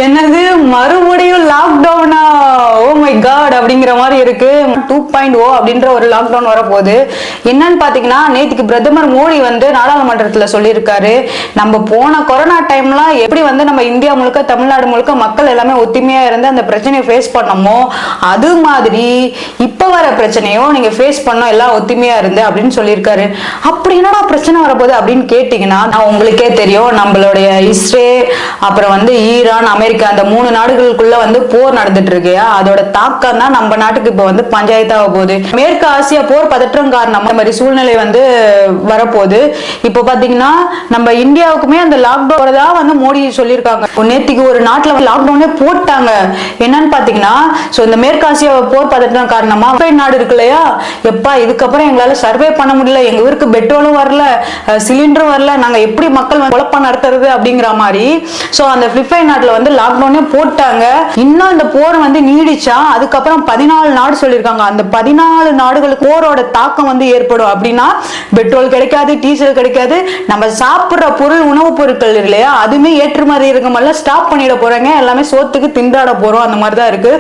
என்னது மறுபடியும் லாக்டவுனா? Oh my God அப்படிங்கிற மாதிரி இருக்கு. 2.0 அப்படின்ற ஒரு லாக்டவுன் வரப்போகுது. என்னன்னு பாத்தீங்கன்னா, நேற்றுக்கு பிரதமர் மோடி வந்து நாடாளுமன்றத்துல சொல்லியிருக்காரு, நம்ம போன கொரோனா டைம்லாம் எப்படி வந்து நம்ம இந்தியா முழுக்க தமிழ்நாடு முழுக்க மக்கள் எல்லாமே ஒத்துமையா இருந்து அந்த பிரச்சனையை ஃபேஸ் பண்ணமோ, அது மாதிரி இப்ப வர பிரச்சனையும் நீங்க ஃபேஸ் பண்ணோம் எல்லாம் ஒத்துமையா இருந்து அப்படின்னு சொல்லியிருக்காரு. அப்படி என்னடா பிரச்சனை வரப்போகுது அப்படின்னு கேட்டீங்கன்னா, உங்களுக்கே தெரியும், நம்மளுடைய இஸ்ரேல் அப்புறம் வந்து ஈரான் அமெரிக்கா அந்த 3 நாடுகளுக்குள்ள வந்து போர் நடந்துட்டு இருக்கு. அதோட தாக்கம் தான் நம்ம நாட்டுக்கு இப்ப வந்து பஞ்சாயத்தாக போகுது. மேற்கு ஆசியா போர் பதற்றம் காரணமா இந்த மாதிரி சூழ்நிலை வந்து வரப்போகுது. இப்ப பாத்தீங்கன்னா நம்ம இந்தியாவுக்குமே அந்த லாக்டவுன் தான் வந்து மோடி சொல்லியிருக்காங்க. நேற்றுக்கு ஒரு நாட்டுல லாக்டவுனே போட்டாங்க. என்னன்னு பாத்தீங்கன்னா, இந்த மேற்கு ஆசியா போர் பதற்றம் காரணமா நாடு இருக்கு இல்லையா, எப்பா இதுக்கப்புறம் எங்களால சர்வே பண்ண முடியல, எங்க ஊருக்கு பெட்ரோலும் வரல, சிலிண்டரும் வரல, நாங்க எப்படி மக்கள் குழப்பம் நடத்துறது அப்படிங்கிற மாதிரி அந்த பிலிப்பைன் நாட்டுல வந்து லாக்டவுனே போட்டாங்க. இன்னும் இந்த போர் வந்து நீடிச்சா அதுக்கப்புறம் 14 நாடு சொல்லியிருக்காங்க. அந்த 14 நாடுகளுக்கு போரோட தாக்கம் வந்து ஏற்படும். அப்படின்னா பெட்ரோல் கிடைக்காது, டீசல் கிடைக்காது, நம்ம சாப்பிடுற பொருள் உணவுப் பொருட்கள் இல்லையா, அதுவுமே ஏற்றுமதி இருக்குமெல்லாம் ஸ்டாப் பண்ணிட போறாங்க. எல்லாமே சோத்துக்கு திண்டாட போறோம், அந்த மாதிரிதான் இருக்கு.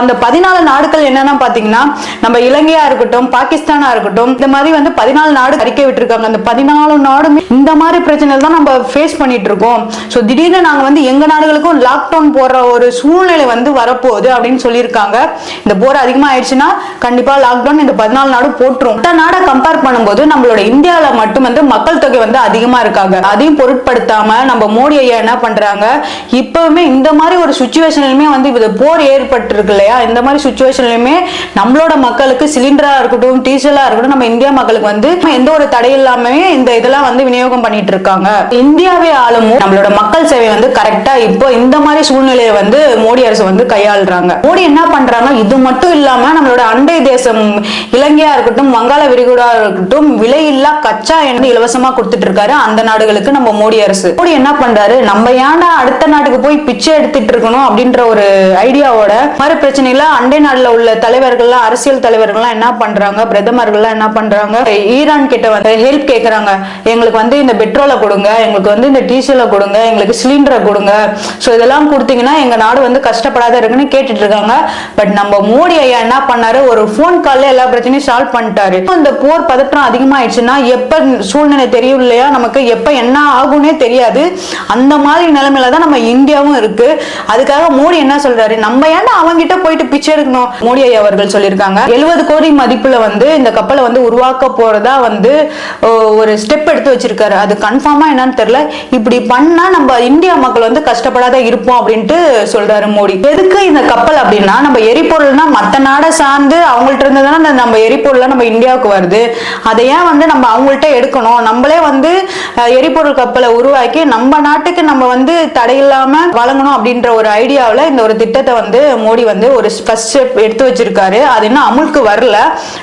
அந்த 14 நாடுகள் என்னன்னா பாத்தீங்கன்னா, நம்ம இலங்கையா இருக்கட்டும், பாகிஸ்தானா இருக்கட்டும், இந்த மாதிரி வந்து 14 நாடு அறிக்கை விட்டுருக்காங்க. அந்த 14 நாடுமே இந்த மாதிரி பிரச்சனை தான் நம்ம ஃபேஸ் பண்ணிட்டு இருக்கோம். திடீர்னு நாங்க வந்து எங்க நாடுகளுக்கும் லாக்டவுன் போடுற ஒரு சூழ்நிலை வந்து வரப்போகுது அப்படின்னு சொல்லியிருக்காங்க. இந்த போர் அதிகமா ஆயிடுச்சுன்னா கண்டிப்பா லாக்டவுன் இந்த 14 நாடு போட்டுரும். மற்ற நாடை கம்பேர் பண்ணும்போது நம்மளோட இந்தியாவில மட்டும் வந்து மக்கள் தொகை வந்து அதிகமா இருக்காங்க. அதையும் பொருட்படுத்தாம நம்ம மோடி ஐயா என்ன பண்றாங்க, இப்பவுமே இந்த மாதிரி ஒரு சுச்சுவேஷன்லயுமே வந்து இது போர் ஏற்பட்டு இருக்கு இல்லையா, இந்த மாதிரி சுச்சுவேஷன்லயுமே நம்மளோட மக்களுக்கு சிலிண்டரா இருக்கட்டும், டீசலா இருக்கட்டும், நம்ம இந்தியா மக்களுக்கு வந்து எந்த ஒரு தடை இல்லாம இந்த இதெல்லாம் வந்து விநியோகம் பண்ணிட்டு இருக்காங்க. இந்தியாவே ஆளும் நம்மளோட மக்கள் சேவை வந்து கரெக்டா இப்போ இந்த மாதிரி சூழ்நிலையை வந்து மோடி அரசு வந்து கையாளுறாங்க. மோடி என்ன பண்றாங்க, இது மட்டும் இல்லாம நம்மளோட அண்டை தேசம் இலங்கையா இருக்கட்டும், வங்காள விரிகுடா இருக்கட்டும், விலையில்லா கச்சா எண்ணெய் இலவசமா கொடுத்துட்டு இருக்காரு அந்த நாடுகளுக்கு நம்ம மோடி அரசு. மோடி என்ன பண்றாரு, நம்ம ஏன்டா அடுத்த நாட்டுக்கு போய் பிச்சை எடுத்துட்டு இருக்கணும் அப்படின்ற ஒரு ஐடியாவோட மாதிரி பிரச்சனைல அண்டை நாடுல உள்ள தலைவர்கள், அரசியல் தலைவர்கள் என்ன பண்றாங்க, பிரதமர்கள் என்ன பண்றாங்க, ஈரான் கிட்ட வந்து ஹெல்ப் கேட்கறாங்க. எங்களுக்கு வந்து இந்த பெட்ரோலை கொடுங்க, எங்களுக்கு வந்து இந்த டீசலை கொடுங்க, எங்களுக்கு சிலிண்டரை கொடுங்க, இதெல்லாம் கொடுத்தீங்கன்னா எங்க நாடு வந்து கஷ்டப்படாத இருக்குன்னு கேட்டுட்டு இருக்காங்க. பட் நம்ம மோடி ஐயா என்ன பண்ணாரு, ஒரு போன் கால்ல எல்லா பிரச்சனையும் சால்வ் பண்ணிட்டாரு. இந்த போர் பதற்றம் அதிகமாயிடுச்சுன்னா எப்ப சூழ்நிலை தெரியும் இல்லையா, நமக்கு எப்ப என்ன ஆகும்னே தெரியாது. அந்த மாதிரி நிலைமையில தான் நம்ம இந்தியாவும் இருக்கு. அதுக்காக மோடி என்ன சொல்றாரு, நம்ம ஏன்னா அவங்கிட்ட போயிட்டு பிச்சை எடுக்கணும். மோடி ஐயா அவர்கள் சொல்லியிருக்காங்க, 70 கோடி மதிப்புல வந்து இந்த கப்பலை வந்து உருவாக்க போறதா வந்து ஒரு ஸ்டெப் எடுத்து வச்சிருக்காரு. அது கன்ஃபார்மா என்னன்னு தெரியல. இப்படி பண்ணா நம்ம இந்தியா மக்கள் வந்து கஷ்டப்படாத இருப்போம் அப்படின்ட்டு சொல்றாரு மோடி. எதுக்கு இந்த கப்பல் அப்படின்னா, நம்ம எரிபொருள்னா மற்ற நாடை சார்ந்து அவங்கள்ட்ட இருந்ததுன்னா நம்ம எரிபொருள் நம்ம இந்தியாவுக்கு வருது, அதை ஏன் வந்து நம்ம அவங்கள்ட்ட எடுக்கணும், நம்மளே வந்து எரிபொருள் கப்பலை உருவாக்கி நம்ம நாட்டுக்கு நம்ம வந்து தடையில்லாம வழங்கணும் அப்படின்ற ஒரு ஐடியாவில் இந்த ஒரு திட்டத்தை வந்து மோடி வந்து ஒரு ஃபர்ஸ்ட் ஸ்டெப் எடுத்து வச்சிருக்காரு. அது இன்னும் அமுலுக்கு வரல,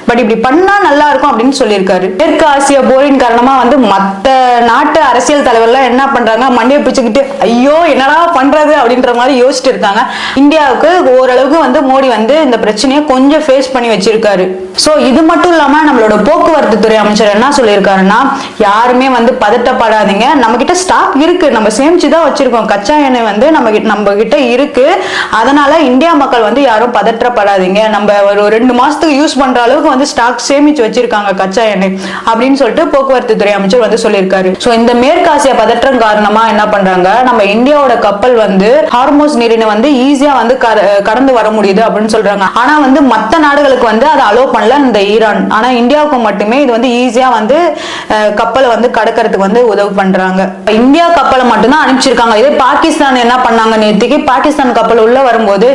பட் இப்படி பண்ணா நல்லா இருக்கும் அப்படின்னு சொல்லியிருக்காரு. மேற்கு ஆசிய போரின் காரணமா வந்து மற்ற நாட்டு அரசியல் தலைவர்லாம் என்ன பண்றாங்க, மண்டியை பிடிச்சுக்கிட்டு ஐயோ என்னடா பண்றது அப்படின்ற மாதிரி யோசிச்சுட்டு இருக்காங்க. இந்தியாவுக்கு ஓரளவுக்கு வந்து மோடி வந்து இந்த பிரச்சனையை கொஞ்சம் ஃபேஸ் பண்ணி வச்சிருக்காரு. இது மட்டும் இல்லாம நம்மளோட போக்குவரத்து துறை அமைச்சர் என்ன சொல்லியிருக்காருன்னா, யாருமே வந்து பதட்டப்படாதீங்க, நம்ம கிட்ட ஸ்டாக் இருக்கு, நம்ம சேமிச்சுதான் வச்சிருக்கோம், கச்சா எண்ணெய் வந்து நம்ம கிட்ட இருக்கு, அதனால இந்தியா மக்கள் வந்து யாரும் பதற்றப்படாதீங்க, நம்ம ஒரு 2 மாசத்துக்கு யூஸ் பண்ற அளவுக்கு வந்து ஸ்டாக் சேமிச்சு வச்சிருக்காங்க கச்சா எண்ணெய் அப்படின்னு சொல்லிட்டு போக்குவரத்து துறை அமைச்சர் வந்து சொல்லியிருக்காரு. இந்த மேற்காசிய பதற்றம் காரணமா என்ன பண்றாங்க, நம்ம இந்தியாவோட கப்பல் வந்து ஹார்மோஸ் நீரினை வந்து ஈஸியா வந்து கடந்து வர முடியுது அப்படின்னு சொல்றாங்க. ஆனா வந்து மற்ற நாடுகளுக்கு வந்து அதை அலோ பண்ணல இந்த ஈரான். ஆனா இந்தியாவுக்கு மட்டுமே இது வந்து ஈஸியா வந்து கப்பலை வந்து கடக்கிறதுக்கு வந்து உதவி பண்றாங்க. இந்தியா கப்பலை மட்டும்தான் அனுப்பிச்சிருக்காங்க. இதே பாகிஸ்தான் என்ன பண்ணாங்க, நேற்றுக்கு பாகிஸ்தான் கப்பல் உள்ள வரும்போது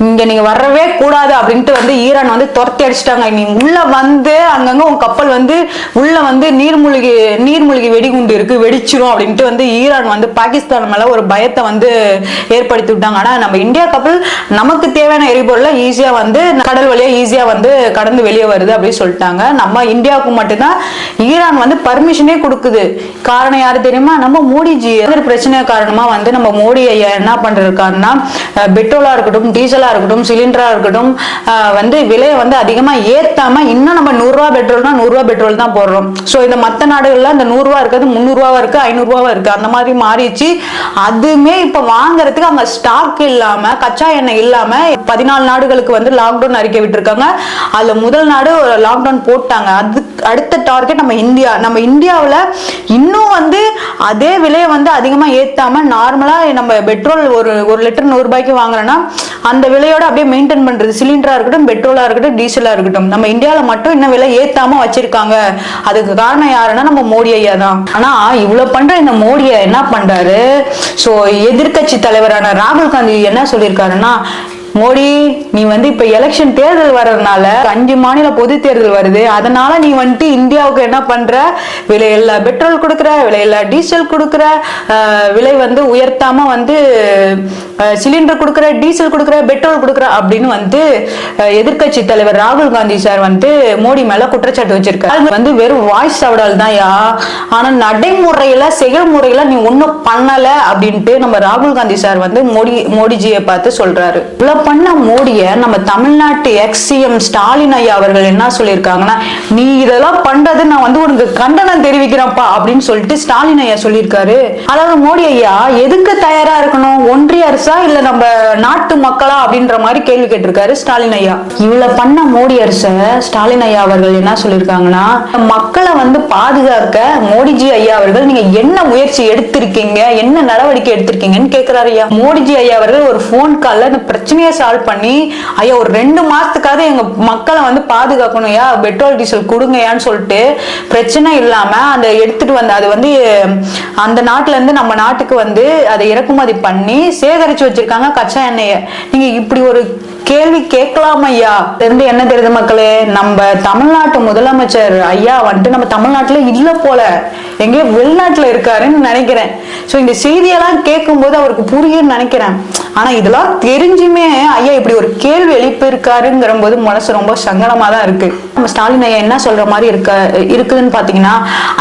இங்க நீங்க வரவே கூடாது அப்படின்ட்டு வந்து ஈரான் வந்து துரத்தி அடிச்சிட்டாங்க. நீ உள்ள வந்து அங்கங்க உங்க கப்பல் வந்து உள்ள வந்து நீர்மூழ்கி வெடிகுண்டு இருக்கு, வெடிச்சிரும் அப்படின்ட்டு வந்து ஈரான் வந்து பாகிஸ்தான் மேல ஒரு பயத்தை வந்து ஏற்படுத்தி விட்டாங்க. ஆனா நம்ம இந்தியா கப்பல் நமக்கு தேவையான எரிபொருள் எரிபொருளை ஈஸியா வந்து கடல் வழியா ஈஸியா வந்து கடந்து வெளியே வருது அப்படின்னு சொல்லிட்டாங்க. நம்ம இந்தியாவுக்கு மட்டும்தான் ஈரான் வந்து பர்மிஷனே கொடுக்குது. காரணம் யாரு தெரியுமா? நம்ம மோடிஜி. பிரச்சனை காரணமா வந்து நம்ம மோடி ஐயா என்ன பண்றாருன்னா, பெட்ரோலா இருக்கட்டும், டீசலா இருக்கட்டும், சிலிண்டரா இருக்கட்டும், வந்து விலையை வந்து அதிகமா ஏத்தாம இன்னும் நம்ம 100 ரூபாய் பெட்ரோல்னா 100 ரூபாய் பெட்ரோல் தான் போடுறோம். சோ இந்த மத்த நாடுகள்ல இந்த 100 ரூபாய் இருக்கிறது 300 ரூபாவா இருக்கு, 500 ரூபாவா இருக்கு, அந்த மாதிரி மாறிடுச்சு. அதுமே இப்ப வாங்குறதுக்கு அங்க ஸ்டாக் இல்லாம, கச்சா எண்ணெய் இல்லாம 14 நாடுகளுக்கு வந்து லாக்டவுன் அறிக்கை விட்டுருக்காங்க. அதுல முதல் நாடு லாக்டவுன் போட்டாங்க. அது அடுத்த டார்கெட் நம்ம இந்தியா. நம்ம இந்தியாவில் இன்னும் வந்து அதே விலையை வந்து அதிகமா ஏத்தாம நார்மலா நம்ம பெட்ரோல் ஒரு லிட்டர் 100 ரூபாய்க்கு வாங்குறோம்னா அந்த விலையோட அப்படியே மெயின்டைன் பண்றது. சிலிண்டரா இருக்கட்டும், பெட்ரோலா இருக்கட்டும், டீசலா இருக்கட்டும், நம்ம இந்தியாவில மட்டும் இன்னும் விலை ஏத்தாம வச்சிருக்காங்க. அதுக்கு காரணம் யாருன்னா நம்ம மோடி ஐயா தான். ஆனா இவ்வளவு பண்ற இந்த மோடியை என்ன பண்றாரு? சோ எதிர்கட்சி தலைவரான ராகுல் காந்தி என்ன சொல்லியிருக்காருன்னா, மோடி நீ வந்து இப்ப எலெக்ஷன் தேர்தல் வர்றதுனால 5 மாநில பொது தேர்தல் வருது, அதனால நீ வந்துட்டு இந்தியாவுக்கு என்ன பண்ற, விலையில்லா பெட்ரோல் கொடுக்குற, விலையில்லா டீசல் கொடுக்குற, விலை வந்து உயர்த்தாம வந்து சிலிண்டர் கொடுக்குற, டீசல் கொடுக்குற, பெட்ரோல் கொடுக்குற அப்படின்னு வந்து எதிர்கட்சி தலைவர் ராகுல் காந்தி சார் வந்து மோடி மேல குற்றச்சாட்டு வச்சிருக்காரு. அது வந்து வெறும் வாய்ஸ் சவடால் தான் யா, ஆனா நடைமுறையில செயல்முறையில நீ ஒன்னும் பண்ணல அப்படின்ட்டு நம்ம ராகுல் காந்தி சார் வந்து மோடிஜியை பார்த்து சொல்றாரு. பண்ண மோடிய நம்ம தமிழ்நாட்டு எக்ஸ்-சிஎம் ஸ்டாலின் ஐயா அவர்கள் என்ன சொல்லியிருக்காங்கன்னா, நீ இதெல்லாம் பண்றது நான் வந்து உனக்கு கண்டனம் தெரிவிக்கிறேன்ப்பா அப்படின்னு சொல்லிட்டு ஸ்டாலின் ஐயா சொல்லியிருக்காரு. அதாவது மோடி ஐயா எதுக்கு தயாரா இருக்கணும்? ஒன்றிய அரசா இல்ல நம்ம நாட்டு மக்களா அப்படின்ற மாதிரி கேள்வி கேட்டிருக்காரு ஸ்டாலின் ஐயா. இவ்வளவு பண்ண மோடி அரச ஸ்டாலின் ஐயா அவர்கள் என்ன சொல்லியிருக்காங்கன்னா, மக்களை வந்து பாதுகாக்க மோடிஜி ஐயா அவர்கள் நீங்க என்ன முயற்சி எடுத்திருக்கீங்க, என்ன நடவடிக்கை எடுத்திருக்கீங்கன்னு கேட்கிறாரு ஐயா. மோடிஜி ஐயா அவர்கள் ஒரு போன் கால்ல இந்த பிரச்சனையை சால்வ் பண்ணி, ஐயா ஒரு 2 மாசத்துக்காவது எங்க மக்களை வந்து பாதுகாக்கணும், பெட்ரோல் டீசல் கொடுங்கயான்னு சொல்லிட்டு பிரச்சனை இல்லாம அந்த எடுத்துட்டு வந்து அது வந்து அந்த நாட்டுல இருந்து நம்ம நாட்டுக்கு வந்து அதை இறக்குமதி பண்ணி சேகரிச்சு வச்சிருக்காங்க கச்சா எண்ணெய. நீங்க இப்படி ஒரு கேள்வி கேட்கலாம் ஐயா. இருந்து என்ன தெரியுது மக்களே, நம்ம தமிழ்நாட்டு முதலமைச்சர் ஐயா வந்துட்டு நம்ம தமிழ்நாட்டுல இல்ல போல, எங்கேயோ வெளிநாட்டுல இருக்காருன்னு நினைக்கிறேன். சோ இந்த செய்தியெல்லாம் கேட்கும் போது அவருக்கு புரியும்னு நினைக்கிறேன். ஆனா இதெல்லாம் தெரிஞ்சுமே ஐயா இப்படி ஒரு கேள்வி எழுப்பி இருக்காருங்கிற போது மனசு ரொம்ப சங்கடமா தான் இருக்கு. நம்ம ஸ்டாலின் ஐயா என்ன சொல்ற மாதிரி இருக்குதுன்னு பாத்தீங்கன்னா,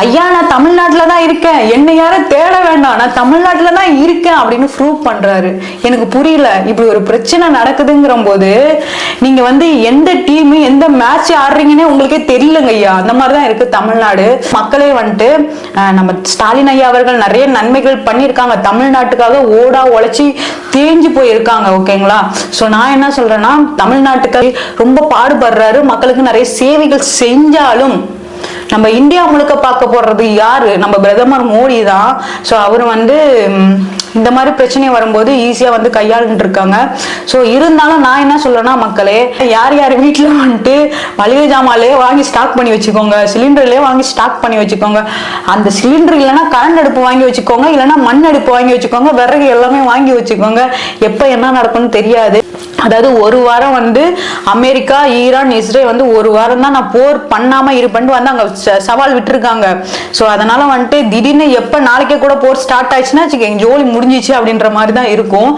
ஐயா நான் தமிழ்நாட்டுலதான் இருக்கேன், என்னை யாரும் தேட வேண்டாம், நான் தமிழ்நாட்டுலதான் இருக்கேன் அப்படின்னு ப்ரூவ் பண்றாரு. எனக்கு புரியல, இப்படி ஒரு பிரச்சனை நடக்குதுங்கிற போது நீங்க வந்து எந்த டீம் எந்த மேட்ச் ஆடுறீங்கன்னே உங்களுக்கே தெரியலங்க ஐயா. அந்த மாதிரிதான் இருக்கு தமிழ்நாடு. மக்களே வந்துட்டு நம்ம ஸ்டாலின் ஐயா அவர்கள் நிறைய நன்மைகள் பண்ணியிருக்காங்க, தமிழ்நாட்டுக்காக ஓடா உழைச்சி தேஞ்சு போயிருக்காங்க. ஓகேங்களா? சோ நான் என்ன சொல்றேன்னா, தமிழ்நாட்டுக்கு ரொம்ப பாடுபடுறாரு, மக்களுக்கு நிறைய சேவைகள் செஞ்சாலும் நம்ம இந்தியா முழுக்க பார்க்க போடுறது யாரு? நம்ம பிரதமர் மோடி தான். சோ அவர் வந்து இந்த மாதிரி பிரச்சனை வரும்போது ஈஸியா வந்து கையாளுட்டு இருக்காங்க. சோ இருந்தாலும் நான் என்ன சொல்றேன்னா, மக்களே யார் யார் வீட்டுல வந்துட்டு மளிகை ஜாமான்லயே வாங்கி ஸ்டாக் பண்ணி வச்சுக்கோங்க, சிலிண்டர்லயே வாங்கி ஸ்டாக் பண்ணி வச்சுக்கோங்க. அந்த சிலிண்டர் இல்லைன்னா கரண்ட் அடுப்பு வாங்கி வச்சுக்கோங்க, இல்லைன்னா மண் அடுப்பு வாங்கி வச்சுக்கோங்க, விறகு எல்லாமே வாங்கி வச்சுக்கோங்க. எப்ப என்ன நடக்கும்னு தெரியாது. அதாவது ஒரு வாரம் வந்து அமெரிக்கா, ஈரான், இஸ்ரேல் வந்து ஒரு வாரம் தான் நான் போர் பண்ணாம இருப்பேன்னு வந்து அங்க சவால் விட்டுருக்காங்க. சோ அதனால வந்துட்டு திடீர்னு எப்ப நாளைக்கே கூட போர் ஸ்டார்ட் ஆயிடுச்சுன்னா ஜோலி முடிஞ்சிச்சு அப்படின்ற மாதிரி தான் இருக்கும்.